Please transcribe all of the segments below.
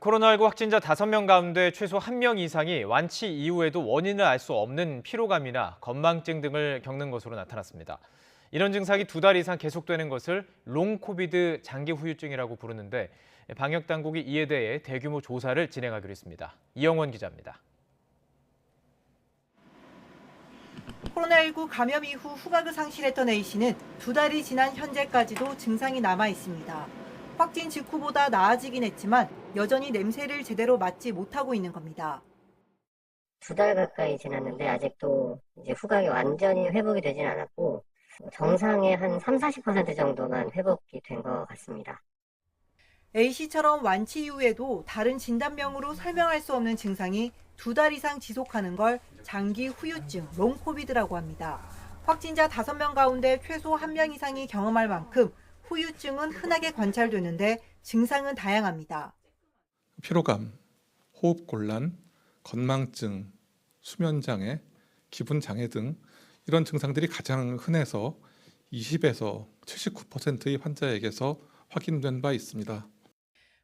코로나19 확진자 5명 가운데 최소 1명 이상이 완치 이후에도 원인을 알 수 없는 피로감이나 건망증 등을 겪는 것으로 나타났습니다. 이런 증상이 2달 이상 계속되는 것을 롱 코비드 장기 후유증이라고 부르는데 방역 당국이 이에 대해 대규모 조사를 진행하기로 했습니다. 이영원 기자입니다. 코로나19 감염 이후 후각을 상실했던 A씨는 2달이 지난 현재까지도 증상이 남아 있습니다. 확진 직후보다 나아지긴 했지만 여전히 냄새를 제대로 맡지 못하고 있는 겁니다. 2달 가까이 지났는데 아직도 이제 후각이 완전히 회복이 되진 않았고 정상의 한 30-40% 정도만 회복이 된 것 같습니다. A씨처럼 완치 이후에도 다른 진단명으로 설명할 수 없는 증상이 2달 이상 지속하는 걸 장기 후유증, 롱코비드라고 합니다. 확진자 5명 가운데 최소 1명 이상이 경험할 만큼 후유증은 흔하게 관찰되는데 증상은 다양합니다. 피로감, 호흡곤란, 건망증, 수면장애, 기분장애 등 이런 증상들이 가장 흔해서 20에서 79%의 환자에게서 확인된 바 있습니다.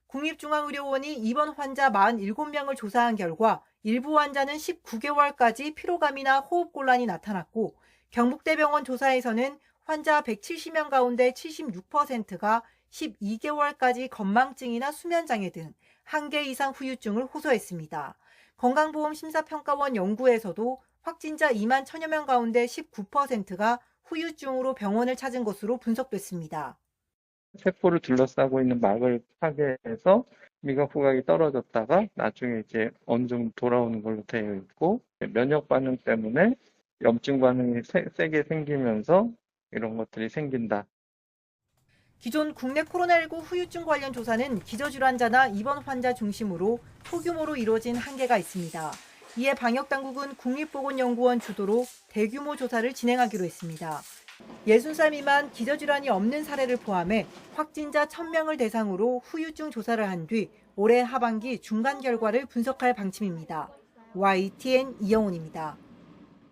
국립중앙의료원이 입원 환자 47명을 조사한 결과 일부 환자는 19개월까지 피로감이나 호흡곤란이 나타났고 경북대병원 조사에서는 환자 170명 가운데 76%가 12개월까지 건망증이나 수면장애 등 1개 이상 후유증을 호소했습니다. 건강보험심사평가원 연구에서도 확진자 2만 1천여 명 가운데 19%가 후유증으로 병원을 찾은 것으로 분석됐습니다. 세포를 둘러싸고 있는 막을 파괴해서 미각 후각이 떨어졌다가 나중에 이제 어느 정도 돌아오는 걸로 되어 있고 면역 반응 때문에 염증 반응이 세게 생기면서 이런 것들이 생긴다. 기존 국내 코로나19 후유증 관련 조사는 기저질환자나 입원 환자 중심으로 소규모로 이루어진 한계가 있습니다. 이에 방역당국은 국립보건연구원 주도로 대규모 조사를 진행하기로 했습니다. 60살 미만 기저질환이 없는 사례를 포함해 확진자 1,000명을 대상으로 후유증 조사를 한 뒤 올해 하반기 중간 결과를 분석할 방침입니다. YTN 이영훈입니다.